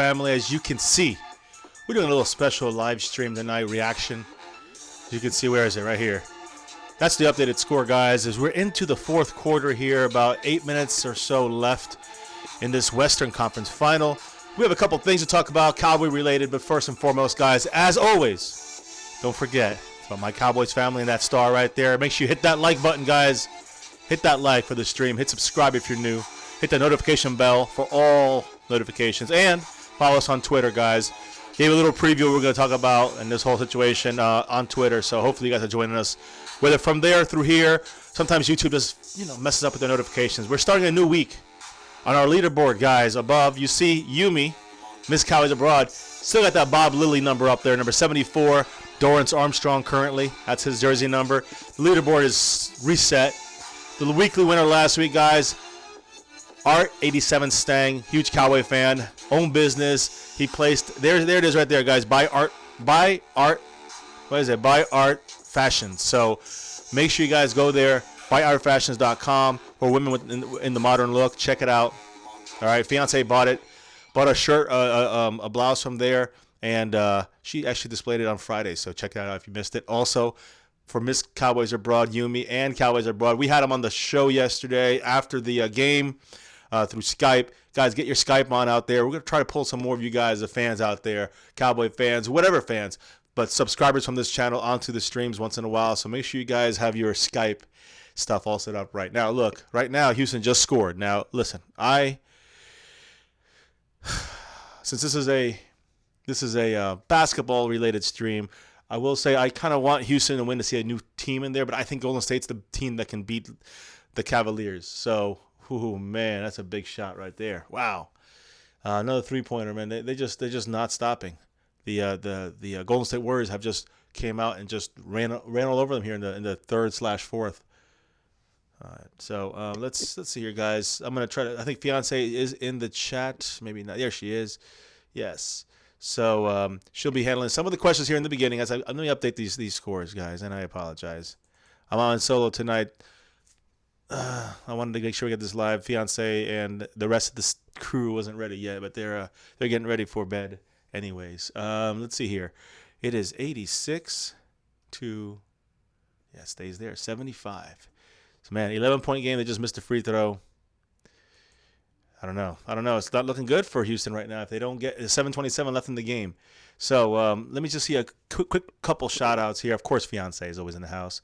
Family, as you can see, we're doing a little special live stream tonight reaction. As you can see, where is it? Right here. That's the updated score, guys, as we're into the fourth quarter here, about 8 minutes or so left in this Western Conference final. We have a couple things to talk about, Cowboy related, but first and foremost, guys, as always, don't forget about my Cowboys family and that star right there. Make sure you hit that like button, guys. Hit that like for the stream. Hit subscribe if you're new. Hit the notification bell for all notifications. And follow us on Twitter, guys. Gave a little preview we're going to talk about in this whole situation on Twitter. So hopefully you guys are joining us, whether from there through here. Sometimes YouTube just messes up with their notifications. We're starting a new week on our leaderboard, guys. Above, you see Yumi, Miss Cowboys Abroad. Still got that Bob Lilly number up there, number 74. Dorrance Armstrong currently. That's his jersey number. The leaderboard is reset. The weekly winner last week, guys, Art87 Stang, huge Cowboy fan, own business. He placed there it is right there, guys. Buy art fashions. So make sure you guys go there, buyartfashions.com for women in the modern look. Check it out. All right, fiance bought a shirt, a blouse from there, and she actually displayed it on Friday. So check that out if you missed it. Also, for Miss Cowboys Abroad, Yumi, and Cowboys Abroad, we had them on the show yesterday after the game through Skype. Guys, get your Skype on out there. We're going to try to pull some more of you guys, the fans out there, Cowboy fans, whatever fans, but subscribers from this channel onto the streams once in a while. So make sure you guys have your Skype stuff all set up right now. Look, right now, Houston just scored. Now, listen, since this is a basketball-related stream, I will say I kind of want Houston to win to see a new team in there, but I think Golden State's the team that can beat the Cavaliers. So, man, that's a big shot right there. Wow, another three-pointer, man. They're just not stopping. The Golden State Warriors have just came out and just ran all over them here in the third/fourth. All right, so let's see here, guys. I'm gonna try to. I think fiance is in the chat. Maybe not. There she is. Yes. So she'll be handling some of the questions here in the beginning. Let me update these scores, guys, and I apologize. I'm on solo tonight. I wanted to make sure we get this live. Fiance and the rest of the crew wasn't ready yet, but they're getting ready for bed, anyways. Let's see here. It is 86 to stays there 75. So man, 11-point game. They just missed a free throw. I don't know. It's not looking good for Houston right now if they don't get 7:27 left in the game. So let me just see a quick couple shout-outs here. Of course, fiance is always in the house.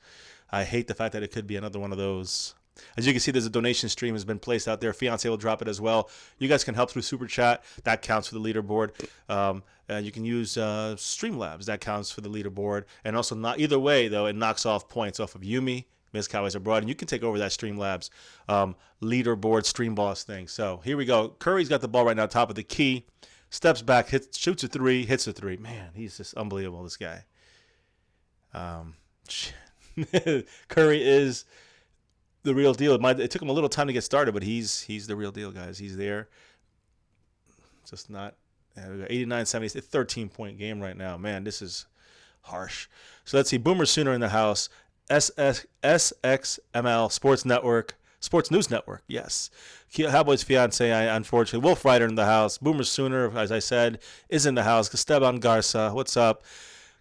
I hate the fact that it could be another one of those. As you can see, there's a donation stream has been placed out there. Fiance will drop it as well. You guys can help through Super Chat. That counts for the leaderboard. You can use Streamlabs. That counts for the leaderboard. And also, not either way, though, it knocks off points off of Yumi, Miss Cowboys Abroad, and you can take over that Streamlabs leaderboard stream boss thing. So here we go. Curry's got the ball right now, top of the key, steps back, shoots a three, hits a three. Man, he's just unbelievable, this guy. Curry is the real deal. It took him a little time to get started, but he's the real deal, guys. He's there. Just not 89-70, 13-point game right now. Man, this is harsh. So let's see. Boomer Sooner in the house. SXML Sports News Network, yes. Cowboys fiance, unfortunately. Wolf Rider in the house. Boomer Sooner, as I said, is in the house. Esteban Garza, what's up?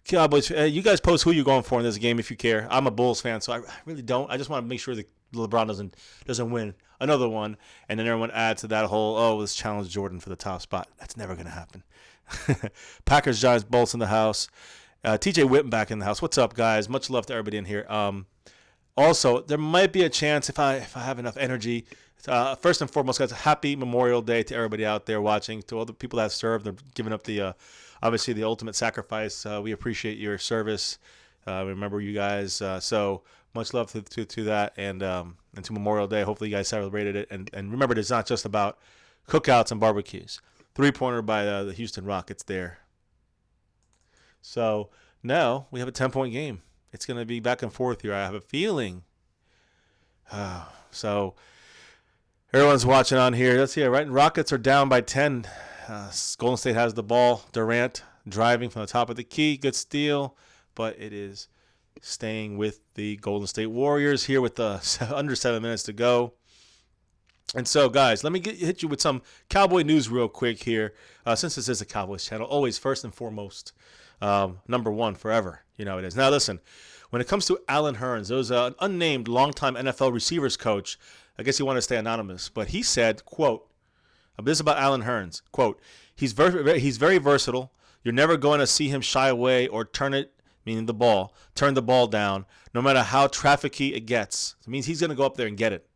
Cowboys, you guys post who you're going for in this game if you care. I'm a Bulls fan, so I really don't. I just want to make sure that LeBron doesn't win another one, and then everyone adds to that whole, let's challenge Jordan for the top spot. That's never going to happen. Packers, Giants, Bolts in the house. TJ Whitten back in the house. What's up, guys? Much love to everybody in here. Also, there might be a chance if I have enough energy. First and foremost, guys, happy Memorial Day to everybody out there watching, to all the people that have served and giving up obviously the ultimate sacrifice. We appreciate your service. Remember you guys. So much love to that and to Memorial Day. Hopefully you guys celebrated it. And remember, it's not just about cookouts and barbecues. Three-pointer by the Houston Rockets there. So now we have a 10-point game. It's going to be back and forth here, I have a feeling. So everyone's watching on here. Let's see it, right? Rockets are down by 10. Golden State has the ball. Durant driving from the top of the key. Good steal, but it is staying with the Golden State Warriors here with under 7 minutes to go. And so, guys, let me hit you with some Cowboy news real quick here. Since this is a Cowboys channel, always first and foremost, number one forever. You know it is. Now, listen, when it comes to Allen Hurns, there was an unnamed longtime NFL receivers coach. I guess he wanted to stay anonymous, but he said, quote, this is about Allen Hurns, quote, he's very versatile. You're never going to see him shy away or turn the ball down, no matter how trafficky it gets. It means he's going to go up there and get it.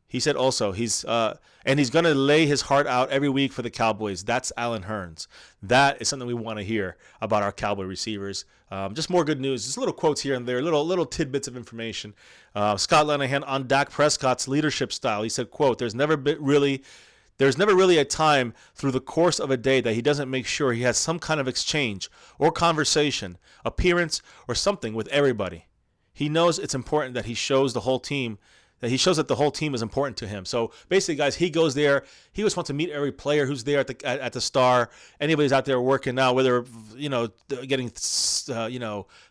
He said also he's going to lay his heart out every week for the Cowboys. That's Allen Hurns. That is something we want to hear about our Cowboy receivers. Just more good news. Just little quotes here and there, little tidbits of information. Scott Linehan on Dak Prescott's leadership style. He said, quote, there's never really a time through the course of a day that he doesn't make sure he has some kind of exchange or conversation, appearance, or something with everybody. He knows it's important that he shows that the whole team is important to him. So basically, guys, he goes there. He just wants to meet every player who's there at the Star. Anybody's out there working now, whether getting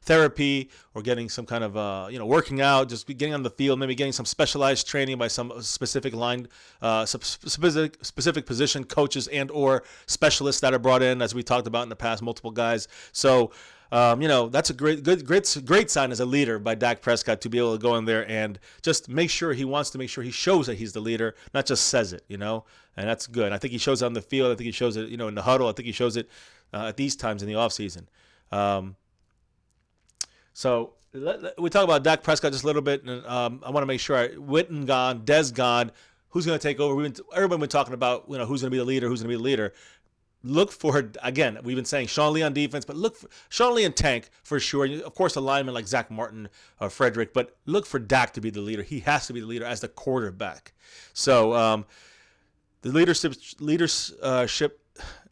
therapy or getting some kind of working out, just getting on the field, maybe getting some specialized training by some specific specific position coaches and or specialists that are brought in, as we talked about in the past, multiple guys. So. That's a great sign as a leader by Dak Prescott to be able to go in there and just make sure he shows that he's the leader, not just says it, and that's good. I think he shows it on the field. I think he shows it, in the huddle. I think he shows it at these times in the offseason. So we talk about Dak Prescott just a little bit, and I want to make sure Witten gone, Dez gone. Who's going to take over? Everybody been talking about who's going to be the leader. Look for, again, we've been saying Sean Lee on defense, but look for Sean Lee and Tank for sure. Of course, a lineman like Zach Martin or Frederick, but look for Dak to be the leader. He has to be the leader as the quarterback. So the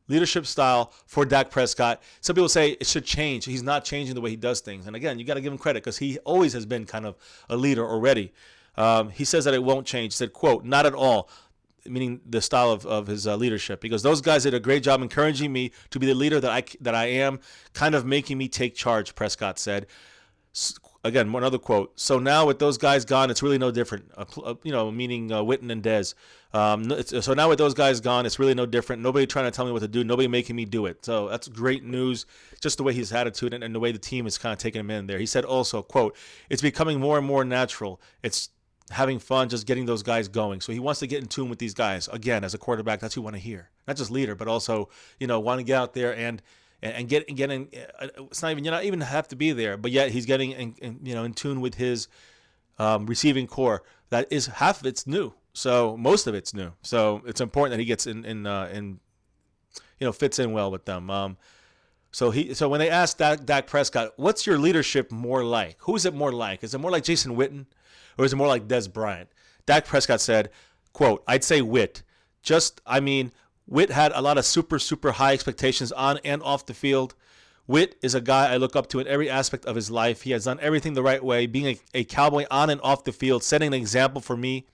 leadership style for Dak Prescott, some people say it should change. He's not changing the way he does things. And again, you got to give him credit because he always has been kind of a leader already. He says that it won't change. He said, quote, not at all. Meaning the style of his leadership, because those guys did a great job encouraging me to be the leader that I am, kind of making me take charge, Prescott said. Again, one other quote. So now with those guys gone, it's really no different, meaning Witten and Dez. So now with those guys gone, it's really no different. Nobody trying to tell me what to do. Nobody making me do it. So that's great news, just the way his attitude and the way the team is kind of taking him in there. He said also, quote, it's becoming more and more natural. It's having fun, just getting those guys going. So he wants to get in tune with these guys. Again, as a quarterback, that's what you want to hear. Not just leader, but also, want to get out there and get in. It's not even, you not even have to be there, but yet he's getting in tune with his receiving core. That is half of it's new. So most of it's new. So it's important that he gets in fits in well with them. So when they asked Dak Prescott, what's your leadership more like? Who is it more like? Is it more like Jason Witten? Or is it more like Dez Bryant? Dak Prescott said, quote, I'd say Witt. Witt had a lot of super, super high expectations on and off the field. Witt is a guy I look up to in every aspect of his life. He has done everything the right way, being a Cowboy on and off the field, setting an example for me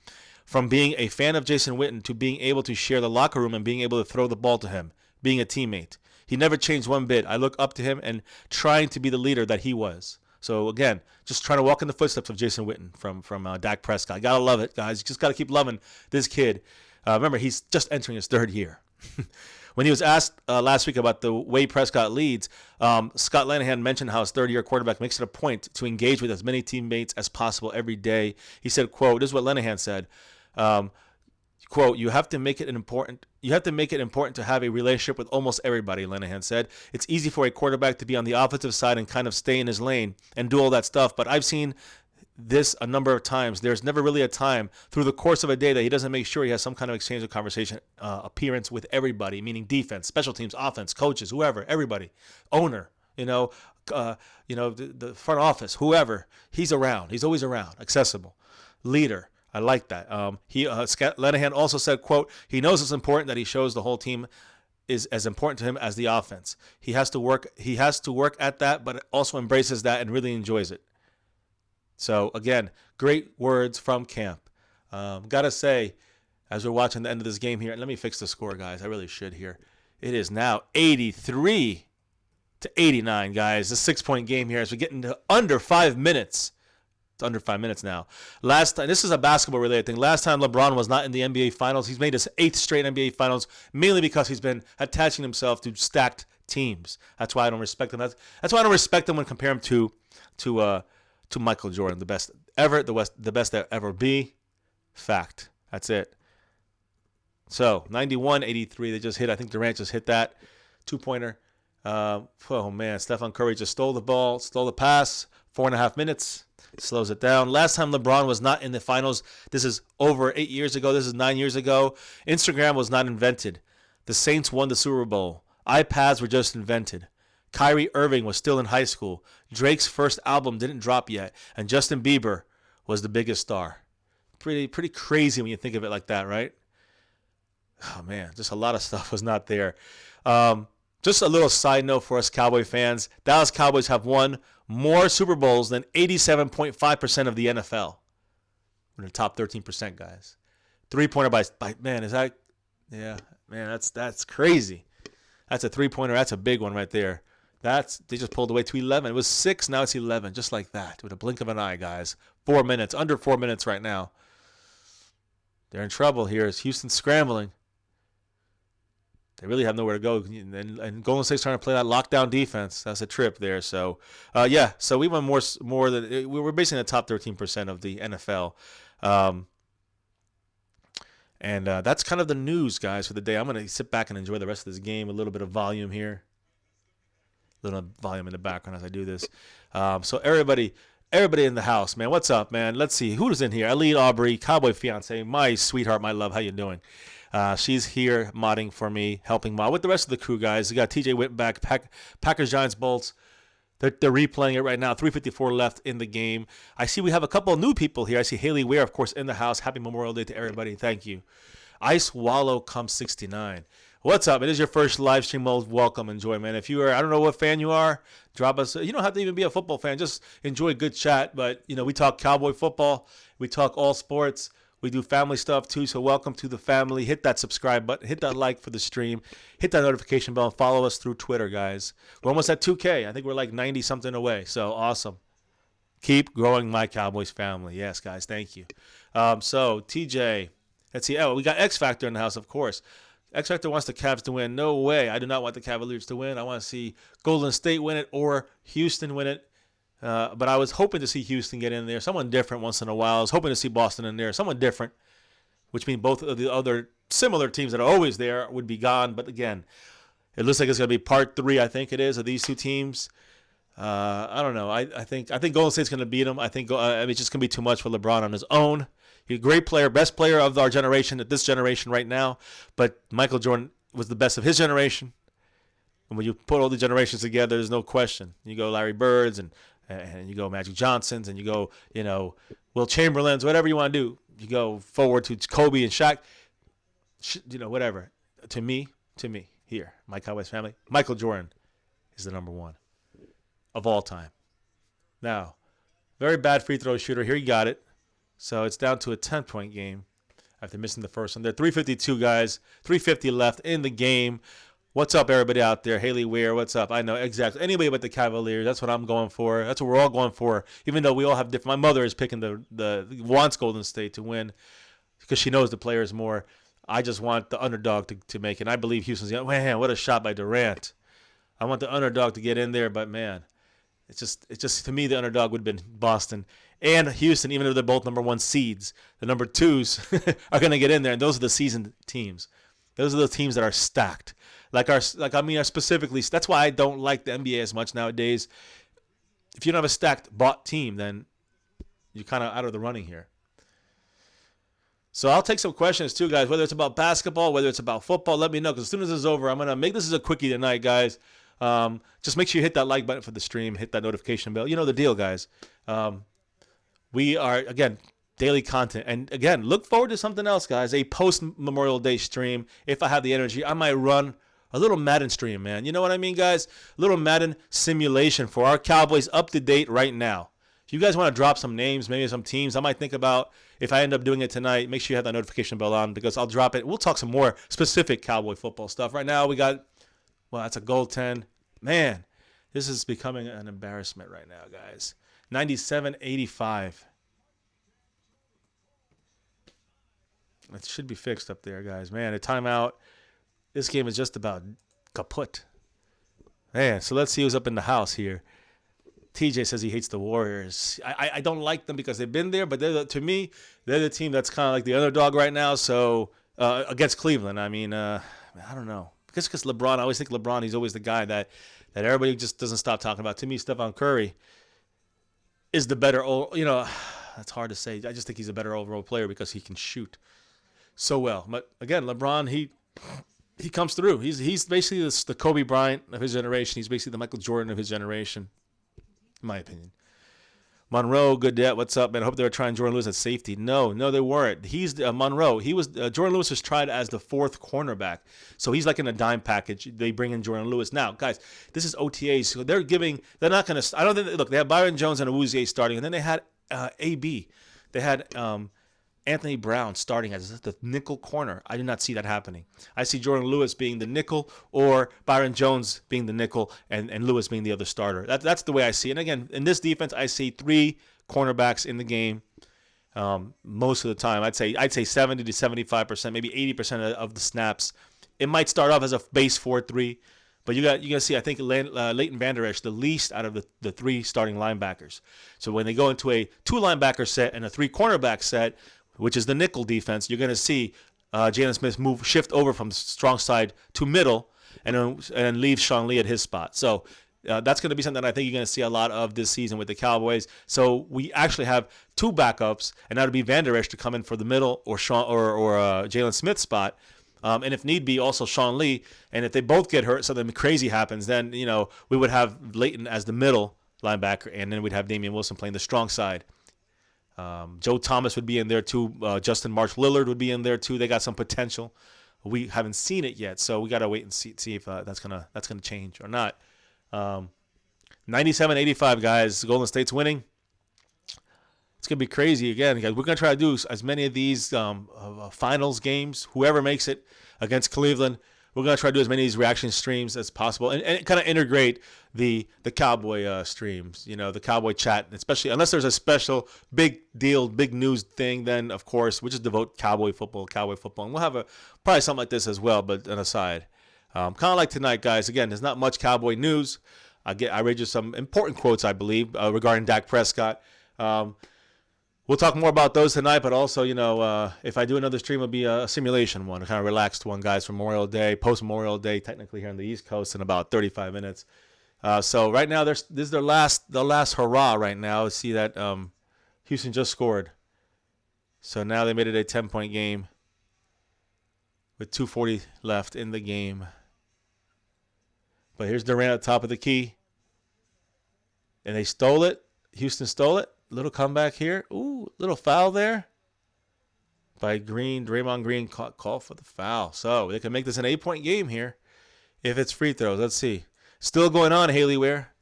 from being a fan of Jason Witten to being able to share the locker room and being able to throw the ball to him, being a teammate. He never changed one bit. I look up to him and trying to be the leader that he was. So, again, just trying to walk in the footsteps of Jason Witten from Dak Prescott. Got to love it, guys. You just got to keep loving this kid. Remember, he's just entering his third year. When he was asked last week about the way Prescott leads, Scott Linehan mentioned how his third-year quarterback makes it a point to engage with as many teammates as possible every day. He said, quote, this is what Linehan said, quote, you have to make it important to have a relationship with almost everybody, Linehan said. It's easy for a quarterback to be on the offensive side and kind of stay in his lane and do all that stuff, but I've seen this a number of times. There's never really a time through the course of a day that he doesn't make sure he has some kind of exchange of conversation, appearance with everybody, meaning defense, special teams, offense, coaches, whoever, everybody, owner, the front office, whoever. He's around. He's always around, accessible, leader. I like that. Scott Linehan also said, quote, he knows it's important that he shows the whole team is as important to him as the offense. He has to work at that, but also embraces that and really enjoys it. So, again, great words from camp. Gotta say, as we're watching the end of this game here, and let me fix the score, guys. I really should here. It is now 83-89, guys. A 6-point game here as we get into under 5 minutes It's under 5 minutes now. Last time, this is a basketball related thing. Last time LeBron was not in the NBA Finals. He's made his 8th straight NBA Finals, mainly because he's been attaching himself to stacked teams. That's why I don't respect him. That's why I don't respect him when compare him to Michael Jordan, the best ever, the best there ever be. Fact. That's it. So 91-83, they just hit. I think Durant just hit that 2-pointer. Oh man, Stephen Curry just stole the ball, stole the pass. 4.5 minutes. Slows it down. Last time LeBron was not in the finals, this is over 8 years ago. This is 9 years ago. Instagram was not invented. The Saints won the Super Bowl. iPads were just invented. Kyrie Irving was still in high school. Drake's first album didn't drop yet. And Justin Bieber was the biggest star. Pretty crazy when you think of it like that, right? Oh, man, just a lot of stuff was not there. Just a little side note for us Cowboy fans. Dallas Cowboys have won more Super Bowls than 87.5% of the NFL. We're in the top 13%, guys. 3-pointer by man, is that, yeah, man, that's crazy. That's a 3-pointer. That's a big one right there. They just pulled away to 11. It was 6, now it's 11, just like that, with a blink of an eye, guys. 4 minutes, under 4 minutes right now. They're in trouble here. Is Houston scrambling? They really have nowhere to go, and Golden State's trying to play that lockdown defense. That's a trip there. So, yeah. So we won more than we were basically in the top 13% of the NFL, and that's kind of the news, guys, for the day. I'm gonna sit back and enjoy the rest of this game. A little bit of volume here, a little volume in the background as I do this. So everybody in the house, man, what's up, man? Let's see who's in here. Eileen Aubrey, Cowboy Fiance, my sweetheart, my love. How you doing? She's here modding for me, helping mod with the rest of the crew, guys. We got TJ Whitback, Packers, Giants, Bolts. They're replaying it right now. 3:54 left in the game. I see we have a couple of new people here. I see Haley Ware, of course, in the house. Happy Memorial Day to everybody. Thank you. Ice Wallow comes 69. What's up? It is your first live stream. Welcome. Enjoy, man. If you are, I don't know what fan you are, drop us. You don't have to even be a football fan. Just enjoy good chat. But, we talk Cowboy football. We talk all sports. We do family stuff too, so welcome to the family. Hit that subscribe button. Hit that like for the stream. Hit that notification bell and follow us through Twitter, guys. We're almost at 2K. I think we're like 90-something away, so awesome. Keep growing my Cowboys family. Yes, guys, thank you. So, TJ, let's see. Oh, we got X Factor in the house, of course. X Factor wants the Cavs to win. No way. I do not want the Cavaliers to win. I want to see Golden State win it or Houston win it. But I was hoping to see Houston get in there, someone different once in a while. I was hoping to see Boston in there, someone different, which means both of the other similar teams that are always there would be gone. But again, it looks like it's going to be part 3, I think it is, of these two teams. I don't know. I think Golden State's going to beat them. I think it's just going to be too much for LeBron on his own. He's a great player, best player of our generation, at this generation right now. But Michael Jordan was the best of his generation. And when you put all the generations together, there's no question. You go Larry Birds and you go Magic Johnsons, and you go, Will Chamberlain's, whatever you want to do. You go forward to Kobe and Shaq, whatever. To me, here, my Cowboys family, Michael Jordan is the number 1 of all time. Now, very bad free throw shooter. Here he got it. So it's down to a 10-point game after missing the first one. They're 3:52, guys. 3:50 left in the game. What's up, everybody out there? Haley Weir, what's up? I know, exactly. Anybody but the Cavaliers. That's what I'm going for. That's what we're all going for. Even though we all have different. My mother is picking wants Golden State to win because she knows the players more. I just want the underdog to make it. And I believe Houston's going, man, what a shot by Durant. I want the underdog to get in there, but man, it's just to me, the underdog would have been Boston and Houston, even though they're both number 1 seeds. The number 2s are going to get in there, and those are the seasoned teams. Those are the teams that are stacked. Specifically, that's why I don't like the NBA as much nowadays. If you don't have a stacked bought team, then you're kind of out of the running here. So I'll take some questions too, guys, whether it's about basketball, whether it's about football, let me know, because as soon as it's over, I'm going to make this as a quickie tonight, guys. Just make sure you hit that like button for the stream, hit that notification bell. You know the deal, guys. We are, again, daily content. And again, look forward to something else, guys, a post-Memorial Day stream. If I have the energy, I might run a little Madden stream, man. You know what I mean, guys? A little Madden simulation for our Cowboys up to date right now. If you guys want to drop some names, maybe some teams, I might think about if I end up doing it tonight, make sure you have that notification bell on because I'll drop it. We'll talk some more specific Cowboy football stuff. Right now, we got, that's a gold 10. Man, this is becoming an embarrassment right now, guys. 97-85. It should be fixed up there, guys. Man, a timeout. This game is just about kaput. Man, so let's see who's up in the house here. TJ says he hates the Warriors. I don't like them because they've been there, but to me, they're the team that's kind of like the underdog right now. So against Cleveland, I mean, I don't know. Because LeBron, I always think LeBron, he's always the guy that everybody just doesn't stop talking about. To me, Stephon Curry is the better, that's hard to say. I just think he's a better overall player because he can shoot so well. But again, LeBron, he comes through. He's basically the Kobe Bryant of his generation. He's basically the Michael Jordan of his generation, in my opinion. Monroe, good day. What's up, man? I hope they were trying Jordan Lewis at safety. No, they weren't. He's Monroe. He was Jordan Lewis was tried as the fourth cornerback, so he's like in a dime package. They bring in Jordan Lewis now, guys. This is OTAs, so they're not going to. I don't think. Look, they have Byron Jones and Awuzie starting, and then they had AB. They had Anthony Brown starting as the nickel corner. I do not see that happening. I see Jordan Lewis being the nickel or Byron Jones being the nickel and Lewis being the other starter. That's the way I see it. And again, in this defense, I see 3 cornerbacks in the game most of the time. I'd say 70 to 75%, maybe 80% of the snaps. It might start off as a base 4-3, but you got to see, I think, Leighton Vander Esch, the least out of the 3 starting linebackers. So when they go into a 2 linebacker set and a 3 cornerback set, which is the nickel defense, you're going to see Jalen Smith shift over from strong side to middle and leave Sean Lee at his spot. So that's going to be something that I think you're going to see a lot of this season with the Cowboys. So we actually have 2 backups, and that would be Vander Esch to come in for the middle or Jalen Smith's spot. And if need be, also Sean Lee. And if they both get hurt, something crazy happens, then we would have Leighton as the middle linebacker, and then we'd have Damian Wilson playing the strong side. Joe Thomas would be in there too. Justin March Lillard would be in there too. They got some potential. We haven't seen it yet, so we got to wait and see if that's gonna change or not. 97-85, guys. Golden State's winning. It's gonna be crazy again. We're gonna try to do as many of these finals games. Whoever makes it against Cleveland, we're going to try to do as many of these reaction streams as possible and kind of integrate the Cowboy streams, the Cowboy chat, especially unless there's a special big deal, big news thing, then, of course, we just devote Cowboy football. And we'll have probably something like this as well, but an aside. Kind of like tonight, guys. Again, there's not much Cowboy news. I read you some important quotes, I believe, regarding Dak Prescott. We'll talk more about those tonight, but also, if I do another stream, it'll be a simulation one, a kind of relaxed one, guys, for Memorial Day, post-Memorial Day, technically here on the East Coast in about 35 minutes. So right now, this is the last hurrah right now. See that Houston just scored. So now they made it a 10-point game with 2:40 left in the game. But here's Durant at the top of the key. And they stole it. Houston stole it. Little comeback here. Ooh, little foul there by Green. Draymond Green call for the foul. So they can make this an 8-point game here if it's free throws. Let's see. Still going on, Haley Ware.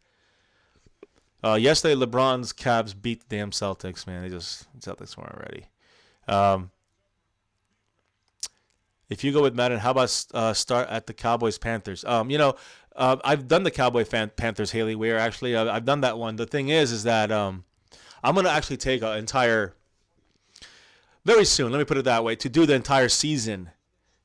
Yesterday, LeBron's Cavs beat the damn Celtics, man. Celtics weren't ready. If you go with Madden, how about start at the Cowboys-Panthers? I've done the Cowboy-Panthers, Haley Ware. Actually, I've done that one. The thing is that I'm going to actually take an entire, very soon, let me put it that way, to do the entire season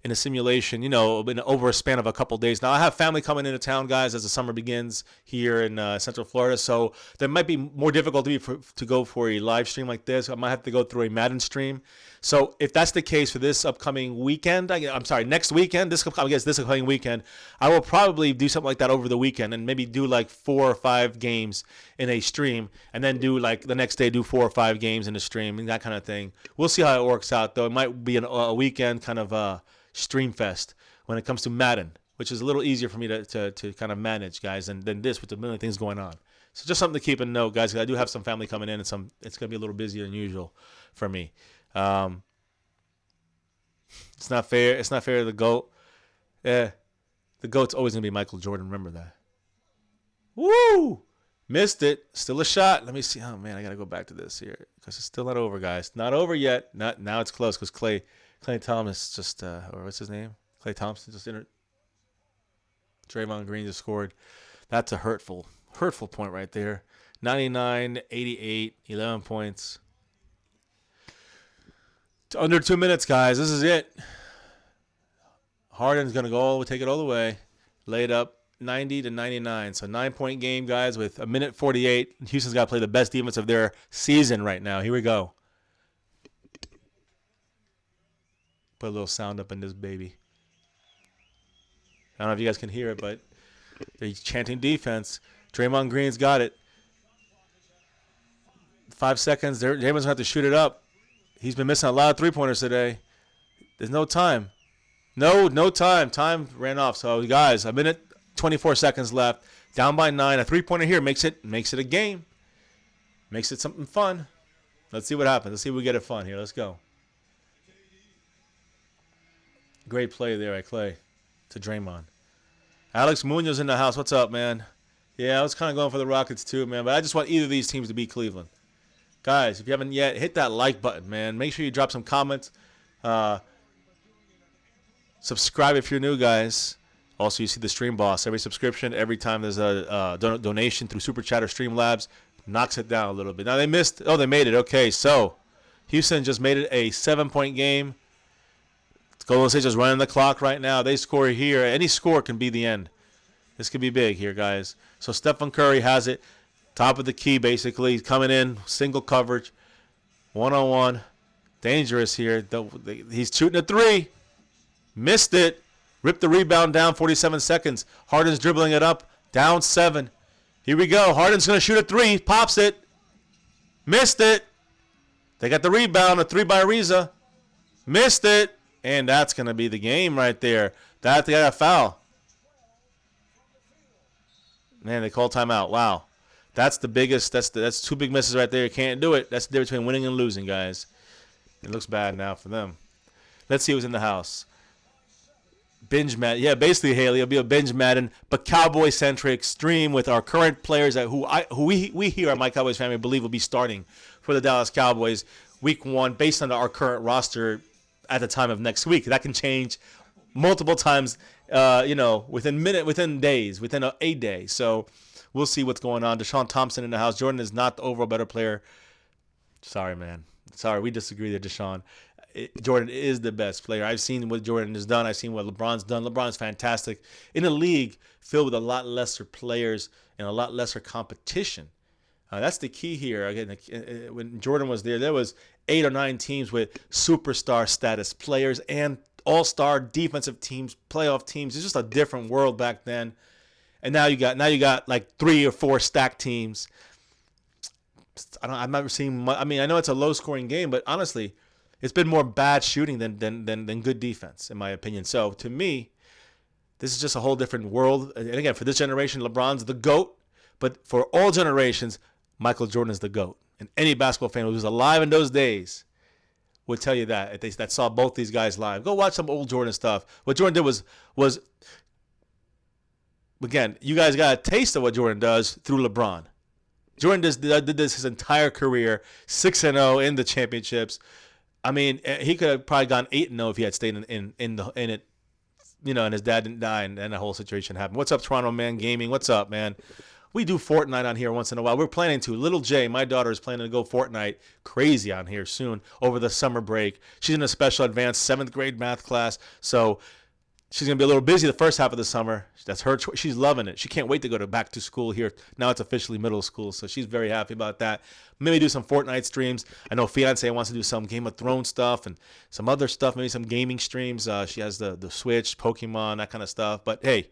in a simulation, over a span of a couple days. Now, I have family coming into town, guys, as the summer begins here in Central Florida, so that might be more difficult to go for a live stream like this. I might have to go through a Madden stream. So if that's the case for this upcoming weekend, next weekend, this upcoming weekend, I will probably do something like that over the weekend and maybe do like 4 or 5 games in a stream and then do like the next day, do 4 or 5 games in a stream and that kind of thing. We'll see how it works out, though. It might be a weekend kind of stream fest when it comes to Madden, which is a little easier for me to kind of manage, guys, than this with a million things going on. So just something to keep in note, guys, because I do have some family coming in and it's going to be a little busier than usual for me. It's not fair. It's not fair to the GOAT. Yeah, the GOAT's always going to be Michael Jordan. Remember that. Woo! Missed it. Still a shot. Let me see. Oh, man, I got to go back to this here because it's still not over, guys. Not over yet. Now it's close because Clay Thomas just, or what's his name? Clay Thompson just entered. Draymond Green just scored. That's a hurtful point right there. 99-88, 11 points. Under 2 minutes, guys. This is it. Harden's going to take it all the way. Laid up 90 to 99. So 9-point game, guys, with a minute 48. Houston's got to play the best defense of their season right now. Here we go. Put a little sound up in this baby. I don't know if you guys can hear it, but they're chanting defense. Draymond Green's got it. 5 seconds. Draymond's going to have to shoot it up. He's been missing a lot of three-pointers today. There's no time. No time. Time ran off. So, guys, a minute, 24 seconds left. Down by 9. A three-pointer here makes it a game. Makes it something fun. Let's see what happens. Let's see if we get it fun here. Let's go. Great play there by Clay to Draymond. Alex Munoz in the house. What's up, man? Yeah, I was kind of going for the Rockets too, man. But I just want either of these teams to beat Cleveland. Guys, if you haven't yet, hit that like button, man. Make sure you drop some comments. Subscribe if you're new, guys. Also, you see the Stream Boss. Every subscription, every time there's a donation through Super Chat or Streamlabs, knocks it down a little bit. Now, they missed. Oh, they made it. Okay, so Houston just made it a 7-point game. Golden State just running the clock right now. They score here. Any score can be the end. This could be big here, guys. So Stephen Curry has it. Top of the key, basically. Coming in. Single coverage. One-on-one. Dangerous here. He's shooting a three. Missed it. Ripped the rebound down. 47 seconds. Harden's dribbling it up. Down 7. Here we go. Harden's going to shoot a three. Pops it. Missed it. They got the rebound. A three by Ariza. Missed it. And that's going to be the game right there. They got a foul. Man, they called timeout. Wow. That's the biggest. That's 2 big misses right there. You can't do it. That's the difference between winning and losing, guys. It looks bad now for them. Let's see who's in the house. Binge Madden. Yeah, basically, Haley, it'll be a binge Madden, but Cowboy-centric stream with our current players who we here at My Cowboys Family believe will be starting for the Dallas Cowboys Week 1 based on our current roster at the time of next week. That can change multiple times, within days, within a day. So we'll see what's going on. Deshaun Thompson in the house. Jordan is not the overall better player. Sorry, man. Sorry, we disagree there, Deshaun. Jordan is the best player. I've seen what Jordan has done. I've seen what LeBron's done. LeBron's fantastic. In a league filled with a lot lesser players and a lot lesser competition. That's the key here. Again, when Jordan was there was 8 or 9 teams with superstar status players and all-star defensive teams, playoff teams. It's just a different world back then. And now you got like 3 or 4 stacked teams. I've never seen. I mean, I know it's a low-scoring game, but honestly, it's been more bad shooting than good defense, in my opinion. So to me, this is just a whole different world. And again, for this generation, LeBron's the GOAT. But for all generations, Michael Jordan is the GOAT. And any basketball fan who was alive in those days would tell you that. That saw both these guys live. Go watch some old Jordan stuff. What Jordan did was again, you guys got a taste of what Jordan does through LeBron. Jordan did this his entire career, 6-0 in the championships. I mean, he could have probably gone 8-0 if he had stayed in it, and his dad didn't die and the whole situation happened. What's up, Toronto Man Gaming? What's up, man? We do Fortnite on here once in a while. We're planning to. Little Jay, my daughter, is planning to go Fortnite crazy on here soon over the summer break. She's in a special advanced 7th grade math class, so she's going to be a little busy the first half of the summer. That's her choice. She's loving it. She can't wait to go back to school here. Now it's officially middle school, so she's very happy about that. Maybe do some Fortnite streams. I know Fiance wants to do some Game of Thrones stuff and some other stuff, maybe some gaming streams. She has the Switch, Pokemon, that kind of stuff. But, hey,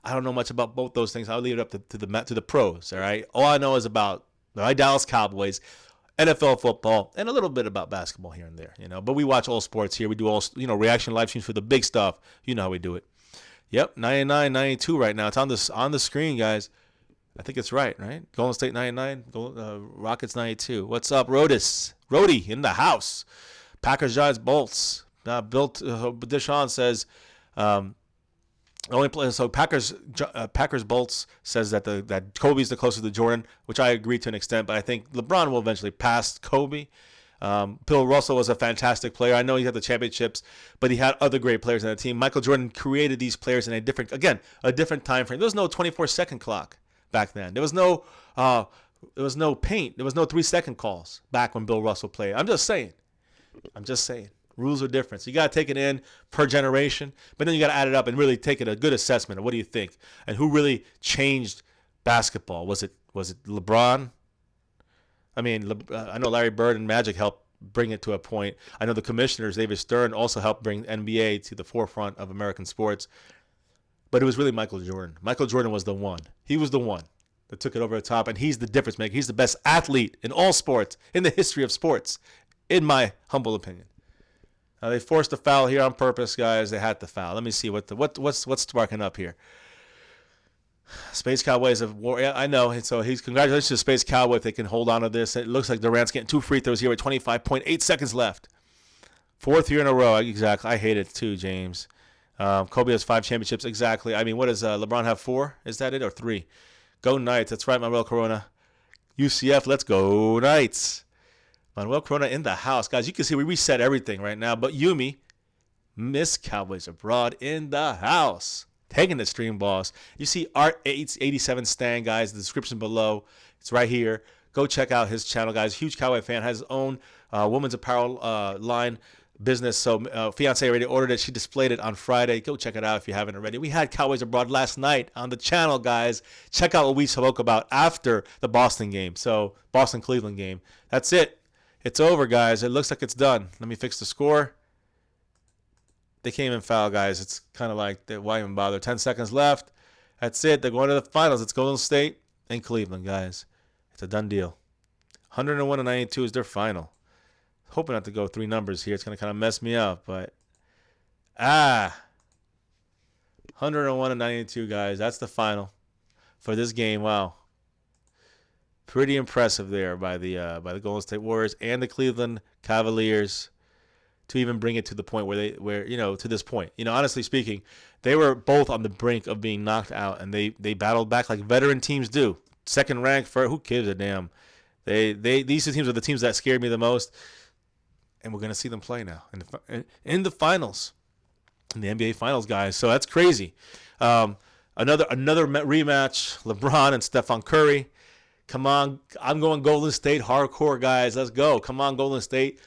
I don't know much about both those things. I'll leave it up to the pros, all right? All I know is about the Dallas Cowboys, NFL football, and a little bit about basketball here and there, But we watch all sports here. We do all, reaction live streams for the big stuff. You know how we do it. Yep, 99, 92 right now. It's on the screen, guys. I think it's right? Golden State 99, Rockets 92. What's up, Rody in the house. Packers, Giants, Bolts. Deshaun says, only play, so Packers Bolts says that Kobe's the closest to Jordan, which I agree to an extent, but I think LeBron will eventually pass Kobe. Bill Russell was a fantastic player. I know he had the championships, but he had other great players on the team. Michael Jordan created these players in a different time frame. There was no 24-second clock back then. There was no paint. There was no 3-second calls back when Bill Russell played. I'm just saying. Rules are different. So you got to take it in per generation, but then you got to add it up and really take it a good assessment of what do you think and who really changed basketball. Was it LeBron? I mean, I know Larry Bird and Magic helped bring it to a point. I know the commissioners, David Stern, also helped bring NBA to the forefront of American sports. But it was really Michael Jordan. Michael Jordan was the one. He was the one that took it over the top, and he's the difference maker. He's the best athlete in all sports, in the history of sports, in my humble opinion. They forced a foul here on purpose, guys. They had to foul. Let me see what's sparking up here. Space Cowboys have war. Yeah, I know. And so he's congratulations to Space Cowboy if they can hold on to this. It looks like Durant's getting 2 free throws here with 25.8 seconds left. 4th year in a row. Exactly. I hate it too, James. Kobe has 5 championships. Exactly. I mean, what does LeBron have? 4? Is that it or 3? Go Knights. That's right, Manuel Corona. UCF. Let's go Knights. Manuel Corona in the house, guys. You can see we reset everything right now. But Yumi, Miss Cowboys Abroad in the house. Taking the stream, boss. You see Art 87 Stan, guys. The description below. It's right here. Go check out his channel, guys. Huge Cowboy fan. Has his own women's apparel line business. So fiance already ordered it. She displayed it on Friday. Go check it out if you haven't already. We had Cowboys Abroad last night on the channel, guys. Check out what we spoke about after the Boston game. So Boston-Cleveland game. That's it. It's over, guys. It looks like it's done. Let me fix the score. They can't even foul, guys. It's kind of like, why even bother? 10 seconds left. That's it. They're going to the finals. It's Golden State and Cleveland, guys. It's a done deal. 101-92 is their final. Hoping not to go 3 numbers here. It's going to kind of mess me up, but 101-92, guys. That's the final for this game. Wow. Pretty impressive there by the Golden State Warriors and the Cleveland Cavaliers to even bring it to the point to this point. Honestly speaking, they were both on the brink of being knocked out, and they battled back like veteran teams do. Second ranked for who gives a damn? These 2 teams are the teams that scared me the most, and we're gonna see them play now in the finals, in the NBA Finals, guys. So that's crazy. Another rematch. LeBron and Stephen Curry. Come on, I'm going Golden State hardcore, guys. Let's go. Come on, Golden State.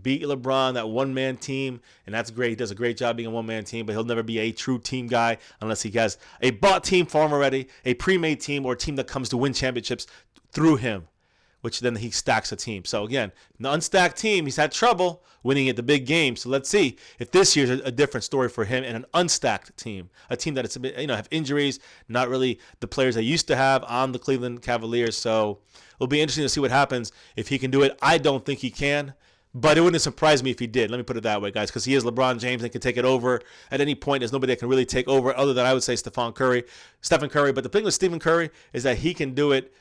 Beat LeBron, that one-man team, and that's great. He does a great job being a one-man team, but he'll never be a true team guy unless he has a bought team for him already, a pre-made team, or a team that comes to win championships through him, which then he stacks a team. So, again, the unstacked team, he's had trouble winning at the big game. So let's see if this year's a different story for him and an unstacked team, a team that it's have injuries, not really the players they used to have on the Cleveland Cavaliers. So it'll be interesting to see what happens if he can do it. I don't think he can, but it wouldn't surprise me if he did. Let me put it that way, guys, because he is LeBron James and can take it over at any point. There's nobody that can really take over other than, I would say, Stephen Curry. But the thing with Stephen Curry is that he can do it,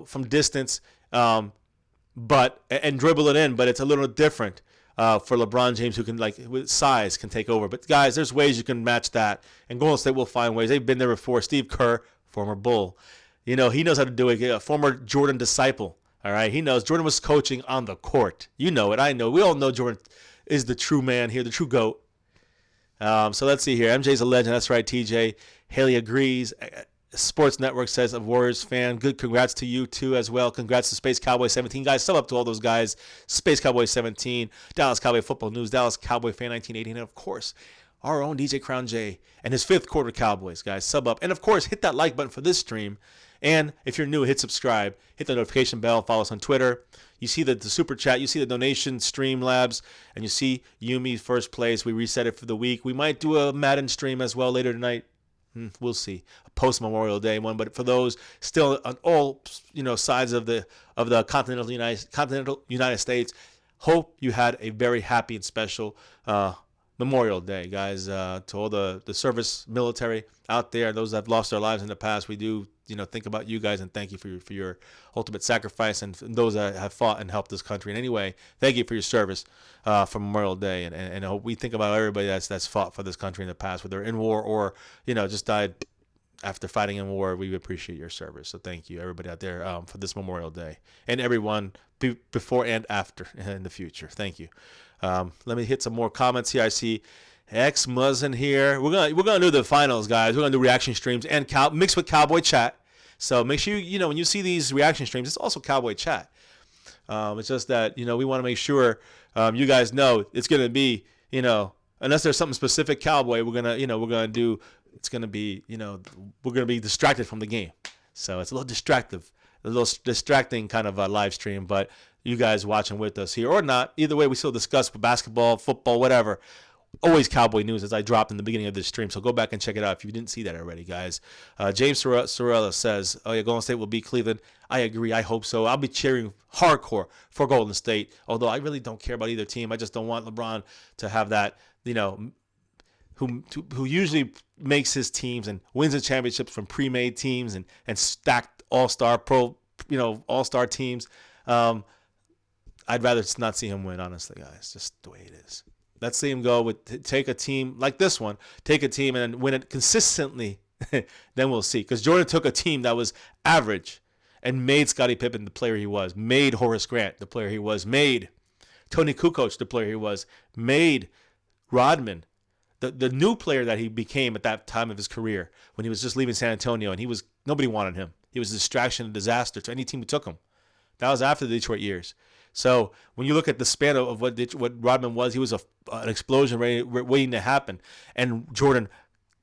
from distance, but dribble it in. But it's a little different for LeBron James, who can, with size, can take over. But guys, there's ways you can match that, and Golden State will find ways. They've been there before. Steve Kerr, former Bull, he knows how to do it. A former Jordan disciple. All right, he knows. Jordan was coaching on the court. You know it. I know. We all know Jordan is the true man here, the true GOAT. So let's see here. MJ's a legend. That's right, TJ. Haley agrees. Sports Network says a Warriors fan. Good. Congrats to you, too, as well. Congrats to Space Cowboy 17. Guys, sum up to all those guys. Space Cowboy 17, Dallas Cowboy Football News, Dallas Cowboy Fan 1980, and, of course, our own DJ Crown J and his 5th quarter Cowboys, guys. Sub up. And, of course, hit that like button for this stream. And if you're new, hit subscribe, hit the notification bell, follow us on Twitter. You see the super chat, you see the donation Streamlabs, and you see Yumi first place. We reset it for the week. We might do a Madden stream as well later tonight. We'll see. A post-Memorial Day one, but for those still on all sides of the continental United States, hope you had a very happy and special Memorial Day, guys. To all the service military out there, those that have lost their lives in the past, we do think about you guys and thank you for your ultimate sacrifice, and those that have fought and helped this country in any way. Thank you for your service for Memorial Day, and I hope we think about everybody that's fought for this country in the past, whether in war or just died after fighting in war. We appreciate your service, so thank you everybody out there for this Memorial Day, and everyone before and after in the future. Thank you. Let me hit some more comments here. I see X Muzzin here. We're gonna do the finals, guys. We're gonna do reaction streams and mixed with Cowboy chat. So make sure when you see these reaction streams, it's also Cowboy chat. It's just that, we want to make sure you guys know it's going to be, unless there's something specific Cowboy, we're going to, we're going to do, it's going to be, we're going to be distracted from the game. So it's a little distracting kind of a live stream, but you guys watching with us here or not, either way, we still discuss basketball, football, whatever. Always Cowboy news, as I dropped in the beginning of this stream. So go back and check it out if you didn't see that already, guys. James Sorella says, oh, yeah, Golden State will beat Cleveland. I agree. I hope so. I'll be cheering hardcore for Golden State, although I really don't care about either team. I just don't want LeBron to have that, who usually makes his teams and wins the championships from pre-made teams and stacked all-star all-star teams. I'd rather just not see him win, honestly, guys. Just the way it is. Let's see him go take a team like this one, take a team and win it consistently. Then we'll see. Because Jordan took a team that was average and made Scottie Pippen the player he was, made Horace Grant the player he was, made Tony Kukoc the player he was, made Rodman the new player that he became at that time of his career when he was just leaving San Antonio and nobody wanted him. He was a distraction and disaster to any team who took him. That was after the Detroit years. So when you look at the span of what Rodman was, he was an explosion waiting to happen. And Jordan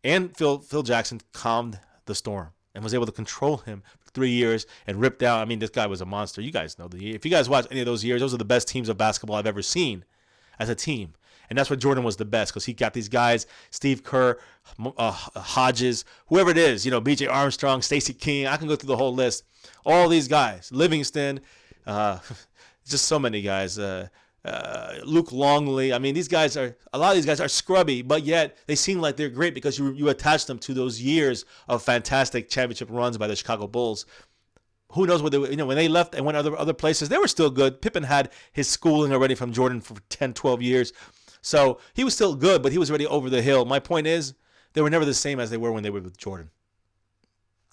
and Phil Jackson calmed the storm and was able to control him for 3 years and rip down. I mean, this guy was a monster. You guys know if you guys watch any of those years, those are the best teams of basketball I've ever seen as a team. And that's why Jordan was the best, because he got these guys, Steve Kerr, Hodges, whoever it is, B.J. Armstrong, Stacey King. I can go through the whole list. All these guys, Livingston, just so many guys. Luke Longley. I mean, a lot of these guys are scrubby, but yet they seem like they're great because you attach them to those years of fantastic championship runs by the Chicago Bulls. Who knows what when they left and went other places, they were still good. Pippen had his schooling already from Jordan for 10, 12 years. So he was still good, but he was already over the hill. My point is, they were never the same as they were when they were with Jordan.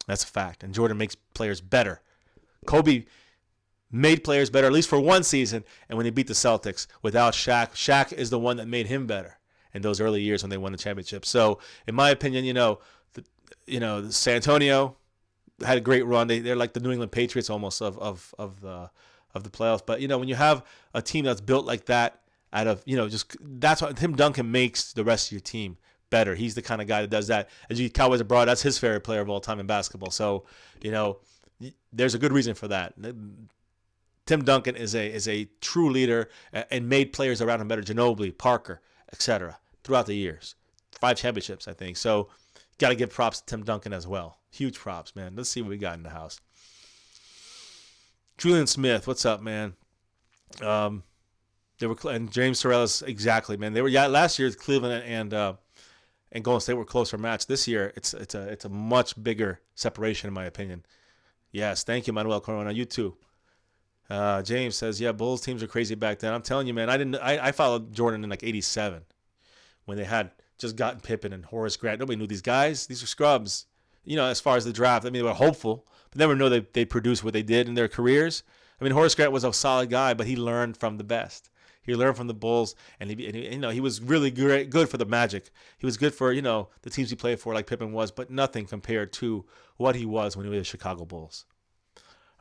That's a fact. And Jordan makes players better. Kobe made players better, at least for one season, and when he beat the Celtics without Shaq is the one that made him better in those early years when they won the championship. So, in my opinion, San Antonio had a great run. They're like the New England Patriots almost of the playoffs. But when you have a team that's built like that, that's what Tim Duncan makes the rest of your team better. He's the kind of guy that does that. As you Cowboys abroad, that's his favorite player of all time in basketball. So, there's a good reason for that. Tim Duncan is a true leader and made players around him better. Ginobili, Parker, etc. throughout the years. 5 championships, I think. So, got to give props to Tim Duncan as well. Huge props, man. Let's see what we got in the house. Julian Smith, what's up, man? And James Sorrellis, exactly, man. They were last year. Cleveland and Golden State were closer match. This year, it's a much bigger separation, in my opinion. Yes, thank you, Manuel Corona. You too. James says, yeah, Bulls teams are crazy back then. I'm telling you, man. I followed Jordan in like '87 when they had just gotten Pippen and Horace Grant. Nobody knew these guys. These were scrubs. As far as the draft, I mean, they were hopeful, but never know that they produced what they did in their careers. I mean, Horace Grant was a solid guy, but he learned from the best. He learned from the Bulls, and he was really good for the Magic. He was good for the teams he played for, like Pippen was, but nothing compared to what he was when he was the Chicago Bulls.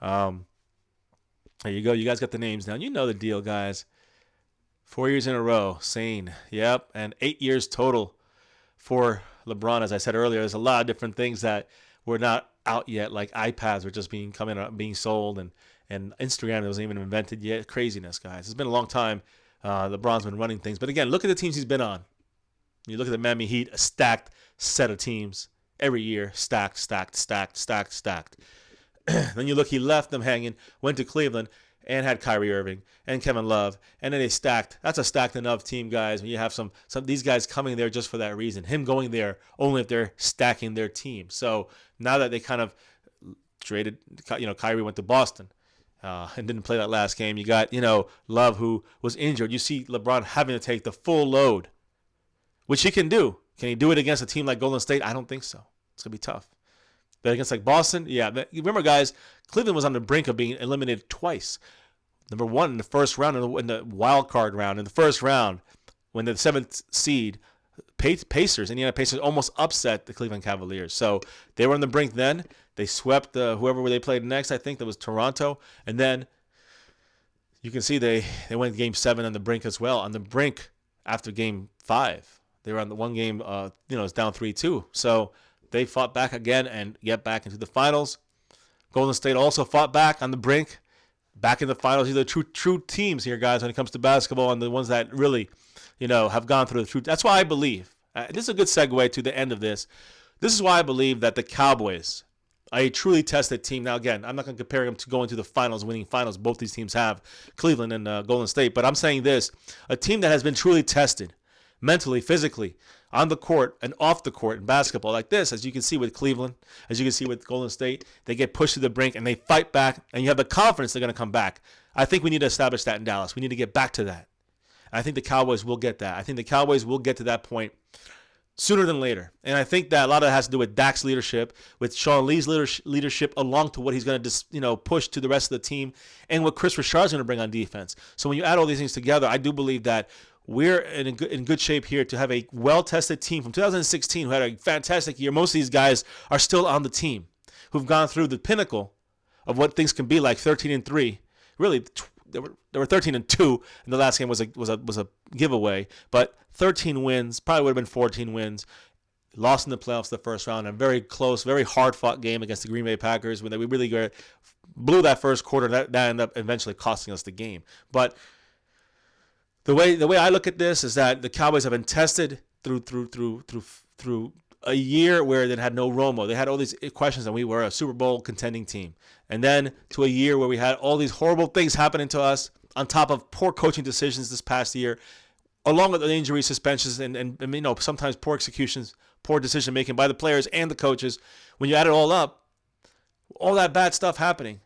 There you go. You guys got the names down. You know the deal, guys. 4 years in a row, sane. Yep, and 8 years total for LeBron. As I said earlier, there's a lot of different things that were not out yet, like iPads were just being sold, and Instagram wasn't even invented yet. Craziness, guys. It's been a long time. LeBron's been running things. But again, look at the teams he's been on. You look at the Miami Heat, a stacked set of teams every year. Stacked. Then you look, he left them hanging, went to Cleveland, and had Kyrie Irving and Kevin Love. And then they stacked. That's a stacked enough team, guys, when you have some these guys coming there just for that reason. Him going there only if they're stacking their team. So now that they kind of traded, Kyrie went to Boston. And didn't play that last game. You got, Love, who was injured. You see LeBron having to take the full load, which he can do. Can he do it against a team like Golden State? I don't think so. It's going to be tough. But against like Boston, yeah. But remember, guys, Cleveland was on the brink of being eliminated twice. Number one, in the first round, in the wild card round. In the first round, when the 7th seed, Indiana Pacers almost upset the Cleveland Cavaliers. So they were on the brink then. They swept whoever they played next. I think that was Toronto. And then you can see they went Game 7 on the brink as well. On the brink after Game 5, they were on the one game. It's down 3-2. So they fought back again and get back into the finals. Golden State also fought back on the brink, back in the finals. These are true teams here, guys, when it comes to basketball, and the ones that really, have gone through the truth. That's why I believe. This is a good segue to the end of this. This is why I believe that the Cowboys are a truly tested team. Now, again, I'm not going to compare them to going to the finals, winning finals. Both these teams have, Cleveland and Golden State. But I'm saying this, a team that has been truly tested mentally, physically, on the court and off the court in basketball like this, as you can see with Cleveland, as you can see with Golden State, they get pushed to the brink and they fight back, and you have the confidence they're going to come back. I think we need to establish that in Dallas. We need to get back to that. I think the Cowboys will get that. I think the Cowboys will get to that point sooner than later. And I think that a lot of it has to do with Dak's leadership, with Sean Lee's leadership, along to what he's going to push to the rest of the team, and what Chris Richard's going to bring on defense. So when you add all these things together, I do believe that we're in good shape here to have a well-tested team from 2016 who had a fantastic year. Most of these guys are still on the team, who've gone through the pinnacle of what things can be like, 13-3. Really, they were 13-2, and the last game was a giveaway. But 13 wins, probably would have been 14 wins. Lost in the playoffs the first round, a very close, very hard-fought game against the Green Bay Packers when we really blew that first quarter. That ended up eventually costing us the game. But the way I look at this is that the Cowboys have been tested through a year where they had no Romo. They had all these questions, and we were a Super Bowl contending team. And then to a year where we had all these horrible things happening to us on top of poor coaching decisions this past year, along with the injury suspensions and sometimes poor executions, poor decision making by the players and the coaches. When you add it all up, all that bad stuff happening,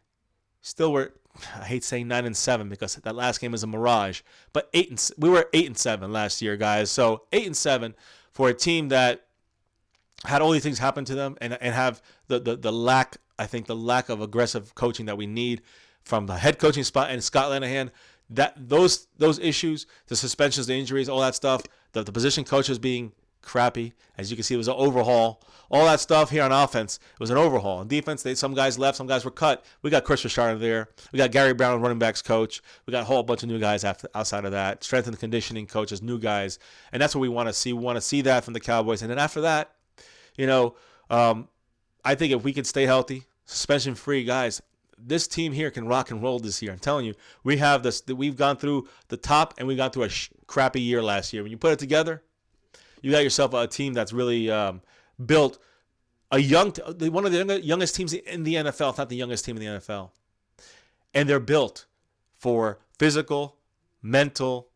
still we're, I hate saying 9-7 because that last game is a mirage, but we were 8-7 last year, guys. So 8-7 for a team that had all these things happen to them and have the lack, I think, the lack of aggressive coaching that we need from the head coaching spot and Scott Linehan. That those issues, the suspensions, the injuries, all that stuff, the position coaches being crappy. As you can see, it was an overhaul. All that stuff here on offense, it was an overhaul. On defense, some guys left, some guys were cut. We got Chris Richard there. We got Gary Brown, running backs coach. We got a whole bunch of new guys outside of that. Strength and conditioning coaches, new guys. And that's what we want to see. We want to see that from the Cowboys. And then after that, I think if we could stay healthy, suspension-free, guys, this team here can rock and roll this year. I'm telling you, we've gone through the top and we got through a crappy year last year. When you put it together, you got yourself a team that's really built one of the youngest teams in the NFL, if not the youngest team in the NFL. And they're built for physical, mental,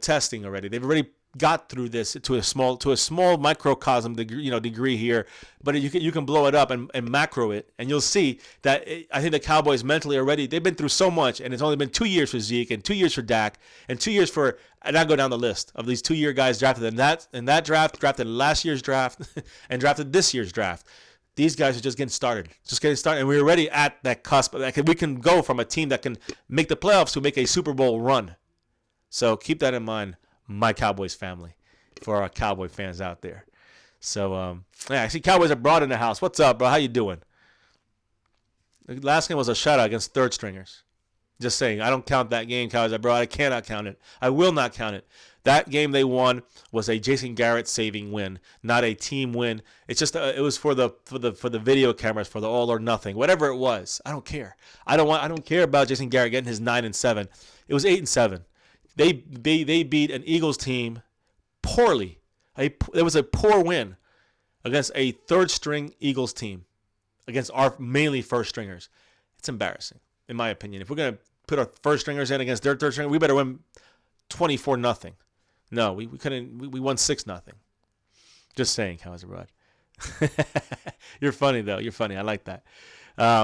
testing already. They've already got through this to a small microcosm degree here, but you can blow it up and macro it, and you'll see that I think the Cowboys mentally already, they've been through so much, and it's only been 2 years for Zeke and 2 years for Dak and 2 years for, and I go down the list of these 2-year guys drafted in that draft, drafted last year's draft, and drafted this year's draft. These guys are just getting started, and we're already at that cusp. We can go from a team that can make the playoffs to make a Super Bowl run. So keep that in mind, my Cowboys family, for our Cowboy fans out there. So, I see Cowboys abroad in the house. What's up, bro? How you doing? The last game was a shutout against third stringers. Just saying, I don't count that game, Cowboys abroad. I cannot count it. I will not count it. That game they won was a Jason Garrett saving win, not a team win. It's just it was for the video cameras, for the all or nothing, whatever it was. I don't care. I don't care about Jason Garrett getting his 9-7. It was 8-7. They beat an Eagles team poorly. It was a poor win against a third-string Eagles team, against our mainly first-stringers. It's embarrassing, in my opinion. If we're going to put our first-stringers in against their third-stringer, we better win 24-0. No, we couldn't. We won 6-0. Just saying, Cowboys abroad. You're funny, though. You're funny. I like that.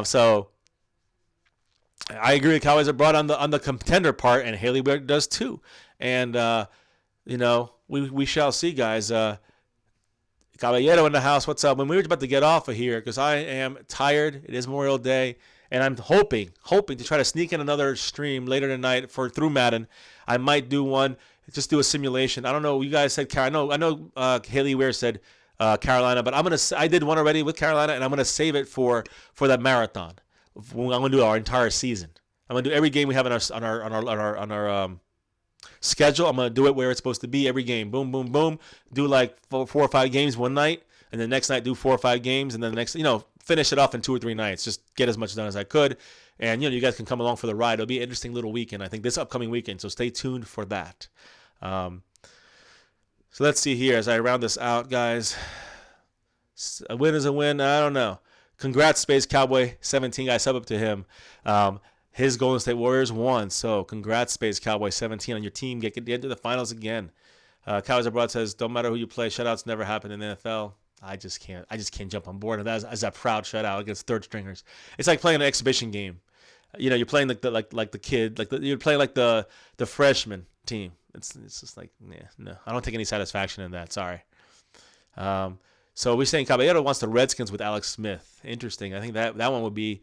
So I agree with Cowboys abroad on the contender part, and Haley Weir does too. And we shall see, guys. Caballero in the house. What's up? When we were about to get off of here, because I am tired. It is Memorial Day, and I'm hoping to try to sneak in another stream later tonight through Madden. I might do one, just do a simulation. I don't know. You guys said I know. Haley Weir said Carolina, but I did one already with Carolina, and I'm gonna save it for that marathon. I'm gonna do our entire season. I'm gonna do every game we have on our schedule. I'm gonna do it where it's supposed to be every game. Boom, boom, boom. Do like four or five games one night, and the next night do 4 or 5 games, and then the next, finish it off in 2 or 3 nights. Just get as much done as I could, and you guys can come along for the ride. It'll be an interesting little weekend, I think, this upcoming weekend. So stay tuned for that. So let's see here as I round this out, guys. A win is a win. I don't know. Congrats, Space Cowboy 17, guys. Sub up to him. His Golden State Warriors won. So congrats, Space Cowboy 17, on your team. Get into the finals again. Cowboys Abroad says, don't matter who you play, shutouts never happen in the NFL. I just can't jump on board with that as a proud shutout against third stringers. It's like playing an exhibition game. You're playing like the kid, you're playing like the freshman team. It's just like, no. I don't take any satisfaction in that. Sorry. So we're saying Caballero wants the Redskins with Alex Smith. Interesting. I think that one would be,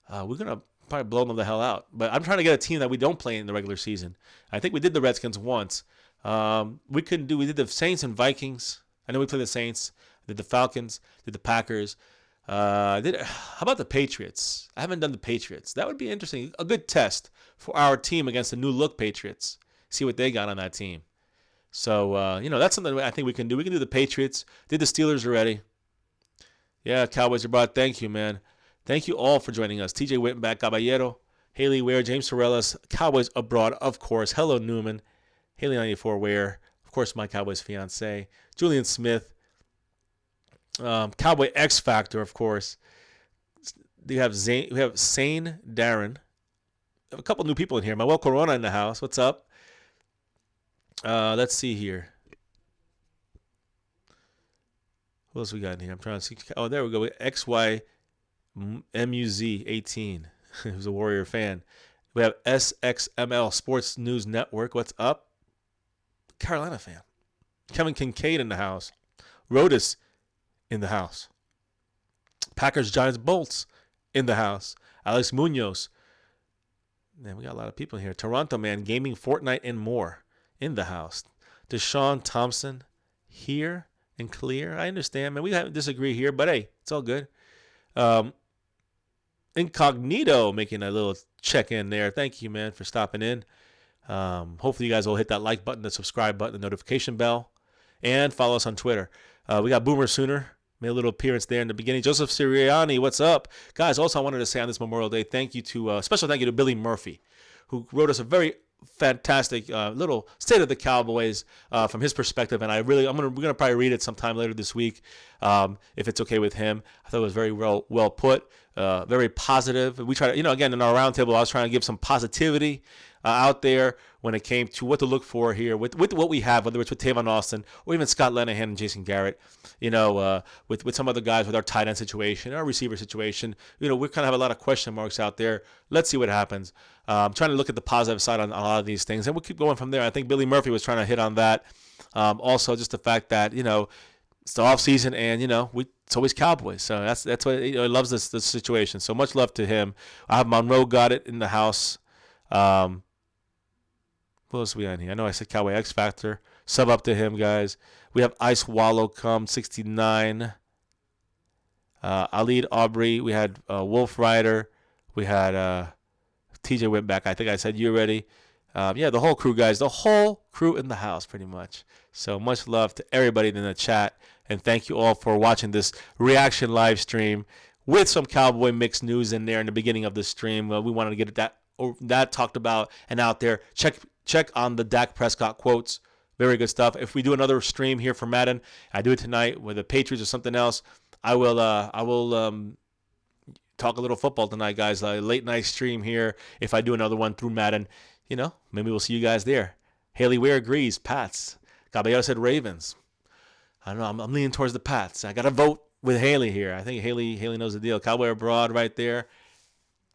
we're going to probably blow them the hell out. But I'm trying to get a team that we don't play in the regular season. I think we did the Redskins once. We did the Saints and Vikings. I know we played the Saints, did the Falcons, did the Packers. How about the Patriots? I haven't done the Patriots. That would be interesting. A good test for our team against the new look Patriots. See what they got on that team. So, that's something I think we can do. We can do the Patriots. Did the Steelers already. Yeah, Cowboys Abroad. Thank you, man. Thank you all for joining us. TJ Wittenback, Caballero, Haley Ware, James Sorellis, Cowboys Abroad, of course. Hello, Newman. Haley 94 Ware, of course, my Cowboys fiance. Julian Smith, Cowboy X Factor, of course. We have Sane Darren. A couple new people in here. Manuel Corona in the house. What's up? Let's see here. What else we got in here? I'm trying to see. Oh, there we go. XYMUZ 18. Who's a Warrior fan. We have SXML Sports News Network. What's up? Carolina fan. Kevin Kincaid in the house. Rodas in the house. Packers, Giants, Bolts in the house. Alex Munoz. Man, we got a lot of people here. Toronto man, gaming, Fortnite, and more in the house. Deshaun Thompson here and clear. I understand, man. We haven't disagree here, but hey, it's all good. Incognito making a little check-in there. Thank you, man, for stopping in. Hopefully you guys will hit that like button, the subscribe button, the notification bell, and follow us on Twitter. We got Boomer Sooner. Made a little appearance there in the beginning. Joseph Sirianni, what's up? Guys, also I wanted to say on this Memorial Day, special thank you to Billy Murphy, who wrote us a very fantastic little State of the Cowboys from his perspective, and we're gonna probably read it sometime later this week, if it's okay with him. I thought it was very well put, very positive. We try to, again, in our roundtable, I was trying to give some positivity out there when it came to what to look for here with what we have, whether it's with Tavon Austin or even Scott Linehan and Jason Garrett, with some other guys with our tight end situation, our receiver situation. We kind of have a lot of question marks out there. Let's see what happens. I'm trying to look at the positive side on a lot of these things, and we'll keep going from there. I think Billy Murphy was trying to hit on that. Also, just the fact that, it's the off season, and it's always Cowboys, so that's what he loves this situation. So much love to him. I have Monroe got it in the house. What else we got in here? I know I said Cowboy X Factor. Sub up to him, guys. We have Ice Wallow come 69. Alid Aubrey. We had Wolf Rider. We had TJ Wentback. I think I said you already. The whole crew, guys. The whole crew in the house, pretty much. So much love to everybody in the chat. And thank you all for watching this reaction live stream with some Cowboy mixed news in there in the beginning of the stream. We wanted to get that talked about and out there. Check on the Dak Prescott quotes. Very good stuff. If we do another stream here for Madden, I do it tonight with the Patriots or something else, I will talk a little football tonight, guys. Late night stream here. If I do another one through Madden, maybe we'll see you guys there. Haley Ware agrees. Pats. Caballero said Ravens. I don't know. I'm leaning towards the Pats. I got to vote with Haley here. I think Haley knows the deal. Cowboy Abroad right there.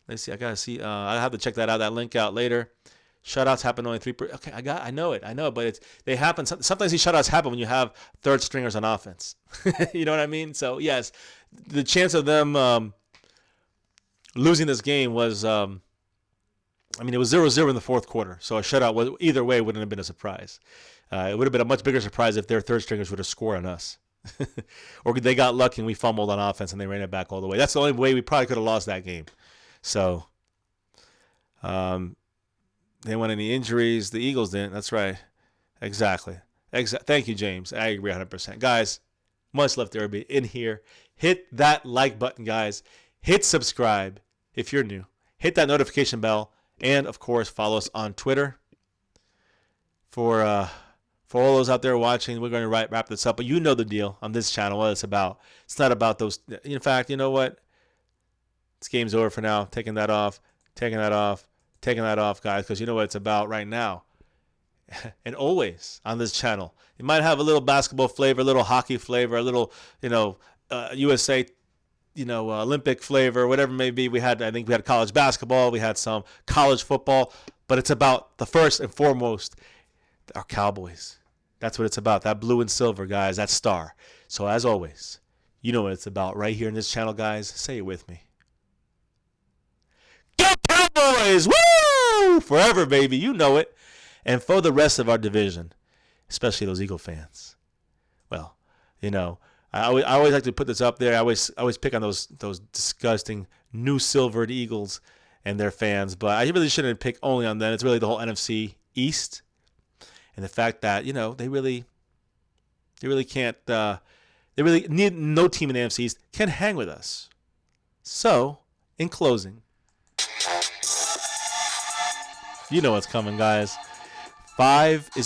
Let's see. I got to see. I have to check that link out later. Shutouts happen only 3%. Okay, I know it, but they happen. Sometimes these shutouts happen when you have third stringers on offense. You know what I mean? So yes, the chance of them losing this game was, it was 0-0 in the fourth quarter. So a shutout either way wouldn't have been a surprise. It would have been a much bigger surprise if their third stringers would have scored on us, or they got lucky and we fumbled on offense and they ran it back all the way. That's the only way we probably could have lost that game. So. They didn't want any injuries. The Eagles didn't. That's right. Exactly. Thank you, James. I agree 100%. Guys, much love to everybody in here. Hit that like button, guys. Hit subscribe if you're new. Hit that notification bell. And, of course, follow us on Twitter. For all those out there watching, we're going to wrap this up. But you know the deal on this channel, what it's about. It's not about those. In fact, you know what? This game's over for now. Taking that off, guys, because you know what it's about right now. And always on this channel. It might have a little basketball flavor, a little hockey flavor, a little, USA, Olympic flavor, whatever it may be. I think we had college basketball. We had some college football. But it's about the first and foremost, our Cowboys. That's what it's about. That blue and silver, guys. That star. So as always, you know what it's about right here in this channel, guys. Say it with me. Go Cowboys! Woo! Forever, baby. You know it. And for the rest of our division, especially those Eagle fans, well, I always like to put this up there. I always pick on those disgusting new silvered Eagles and their fans, but I really shouldn't pick only on them. It's really the whole NFC East, and the fact that they really can't. They really need no team in the NFC East can hang with us. So, in closing, you know what's coming, guys. 5 is